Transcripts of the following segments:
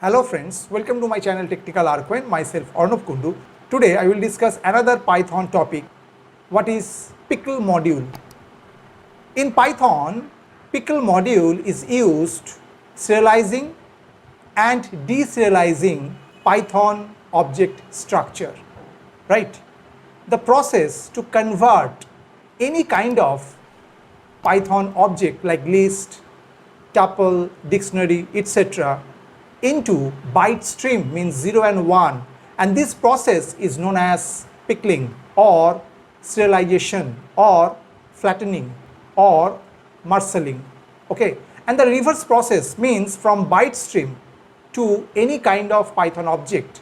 Hello friends, welcome to my channel Technical Arquine, myself Arnab Kundu. Today I will discuss another Python topic, what is pickle module. In Python, pickle module is used serializing and deserializing Python object structure, right? The process to convert any kind of Python object like list, tuple, dictionary, etc. into byte stream means 0 and 1, and this process is known as pickling or serialization or flattening or marshalling. Okay, and the reverse process means from byte stream to any kind of Python object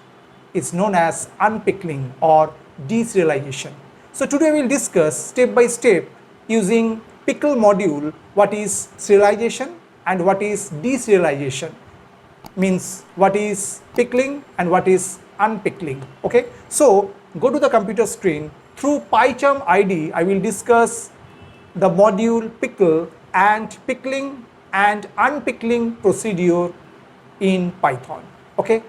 is known as unpickling or de-serialization. So today we will discuss step by step using pickle module what is serialization and what is de-serialization, means what is pickling and what is unpickling. Okay, so go to the computer screen. Through PyCharm ID I will discuss the module pickle and pickling and unpickling procedure in Python. Okay.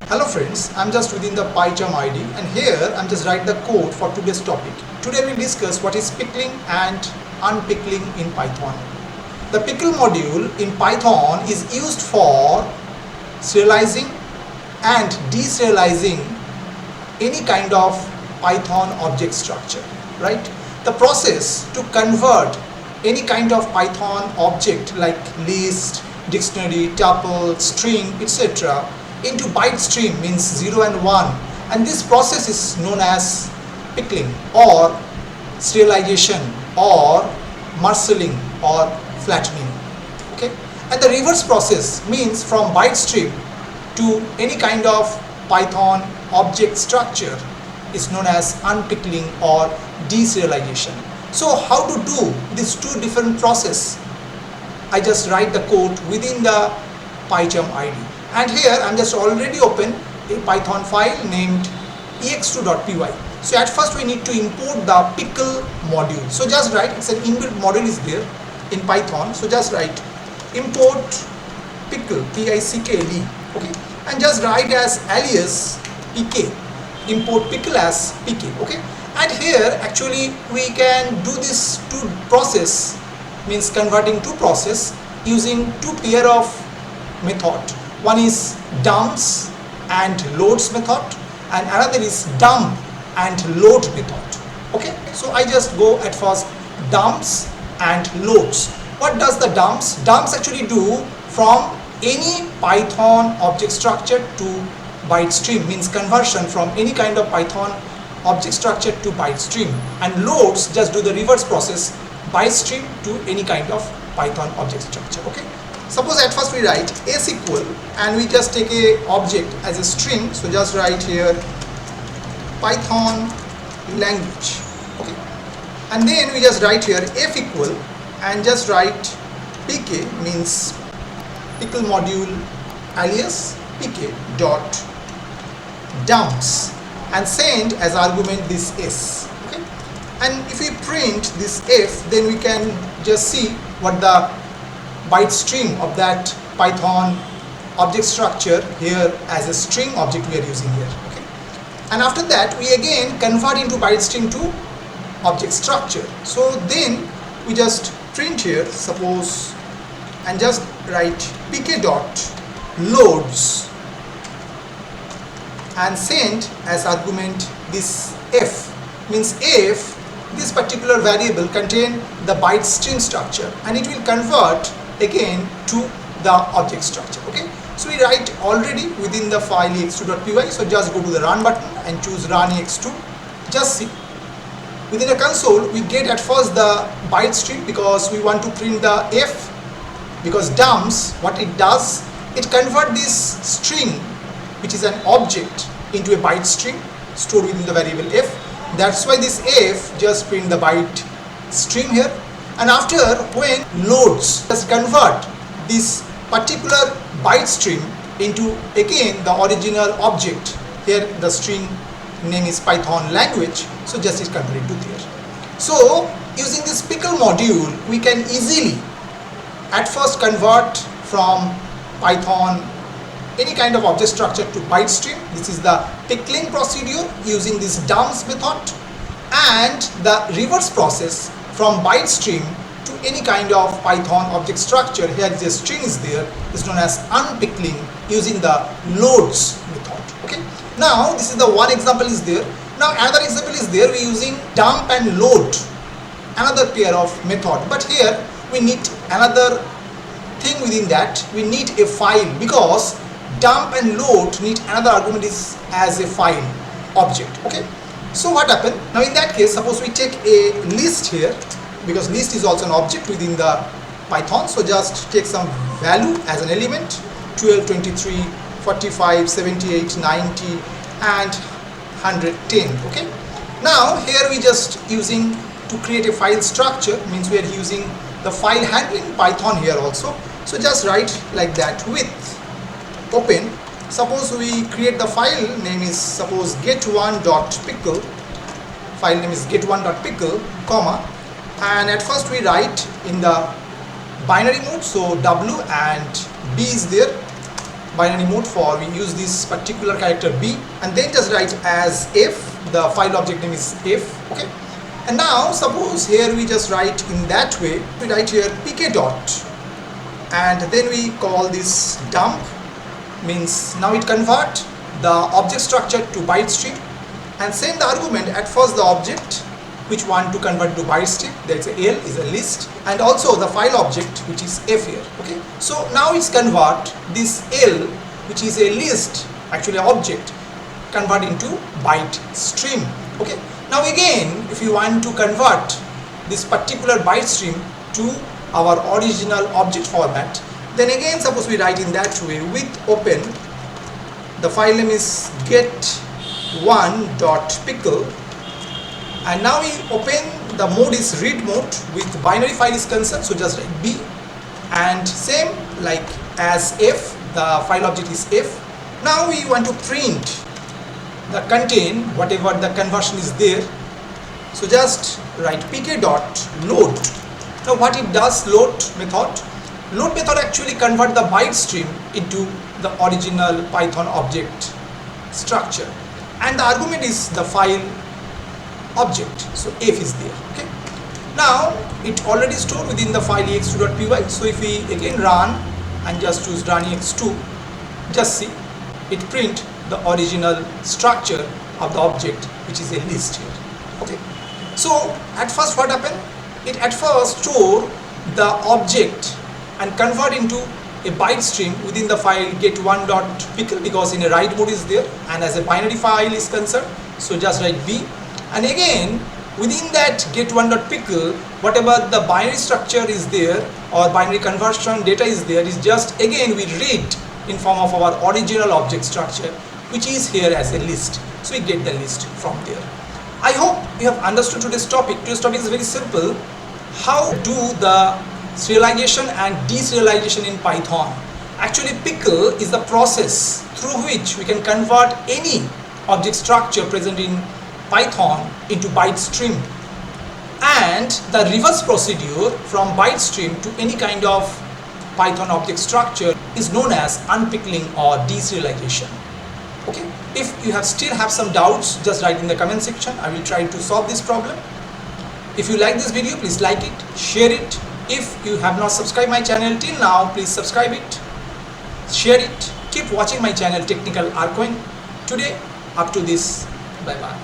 Hello friends, I'm just within the PyCharm ID and here I'm just write the code for today's topic. Today we'll discuss what is pickling and unpickling in Python. The pickle module in Python is used for serializing and deserializing any kind of Python object structure, right? The process to convert any kind of Python object like list, dictionary, tuple, string, etc. into byte stream means 0 and 1, and this process is known as pickling or serialization or marshalling or flattening. Okay, and the reverse process means from byte stream to any kind of Python object structure is known as unpickling or deserialization. So how to do these two different process? I just write the code within the PyCharm ID. And here I'm just already open a Python file named ex2.py. So at first we need to import the pickle module. So just write, it's an inbuilt module is there in Python. So just write import pickle, P-I-C-K-L-E, okay, and just write as alias pk, import pickle as pk, okay. And here actually we can do this two process, means converting two process using two pair of method. One is dumps and loads method and another is dump and load method. Okay, so I just go at first dumps and loads. What does the dumps? Dumps actually do from any Python object structure to byte stream, means conversion from any kind of Python object structure to byte stream, and loads just do the reverse process, byte stream to any kind of Python object structure. Okay. Suppose at first we write s equal and we just take a object as a string, so just write here Python language, okay, and then we just write here f equal and just write pk, means pickle module alias pk dot dumps, and send as argument this s, okay. And if we print this f, then we can just see what the byte stream of that Python object structure here as a string object we are using here, okay. And after that we again convert into byte stream to object structure. So then we just print here, suppose, and just write pk dot loads and send as argument this f, means f, this particular variable contain the byte string structure and it will convert again to the object structure, okay. So we write already within the file ex2.py, so just go to the run button and choose run ex2. Just see within a console we get at first the byte string because we want to print the f because dumps, what it does, it converts this string, which is an object, into a byte string stored within the variable f. That's why this f just print the byte string here. And after, when loads, just convert this particular byte string into again the original object. Here the string name is Python language, so just is converted to there. So using this pickle module, we can easily at first convert from Python any kind of object structure to byte stream. This is the pickling procedure using this dumps method, and the reverse process from byte stream to any kind of Python object structure. Here is a string is there, is known as unpickling using the loads method. Okay. Now this is the one example is there. Now another example is there, we using dump and load, another pair of method. But here we need another thing within that. We need a file, because dump and load need another argument is as a file object. Okay. So what happened? Now in that case, suppose we take a list here, because list is also an object within the Python. So just take some value as an element, 12, 23, 45, 78, 90 and 110. Okay. Now here we just using to create a file structure, means we are using the file handling Python here also. So just write like that with open. Suppose we create the file name is suppose get1.pickle, file name is get1.pickle, comma, and at first we write in the binary mode, so W and B is there, binary mode for we use this particular character B, and then just write as f, the file object name is f. Okay. And now suppose here we just write in that way, we write here pk dot, and then we call this dump, means now it convert the object structure to byte stream, and send the argument at first the object which want to convert to byte stream, there is a L is a list, and also the file object which is f here. Okay. So now it's convert this L, which is a list, actually object, convert into byte stream. Okay. Now again, if you want to convert this particular byte stream to our original object format, then again suppose we write in that way with open, the file name is get1.pickle, and now we open, the mode is read mode with binary file is concerned, so just write B, and same like as f, the file object is f. Now we want to print the contain whatever the conversion is there, so just write pk dot load. Now what it does, load method, load method actually convert the byte stream into the original Python object structure, and the argument is the file object, so f is there. Okay. Now it already stored within the file ex2.py, so if we again run and just choose run ex2, just see it print the original structure of the object, which is a list here. Okay. So at first what happened, it at first store the object and convert into a byte stream within the file get1.pickle, because in a write mode is there, and as a binary file is concerned, so just write B, and again within that get1.pickle, whatever the binary structure is there or binary conversion data is there, is just again we read in form of our original object structure, which is here as a list, so we get the list from there. I hope you have understood today's topic. Today's topic is very simple: how do the serialization and de-serialization in Python. Actually pickle is the process through which we can convert any object structure present in Python into byte stream, and the reverse procedure from byte stream to any kind of Python object structure is known as unpickling or de-serialization. Okay. If you still have some doubts, just write in the comment section. I will try to solve this problem. If you like this video, please like it, share it. If you have not subscribed my channel till now, please subscribe it, share it. Keep watching my channel Technical Arcoin. Today, up to this. Bye bye.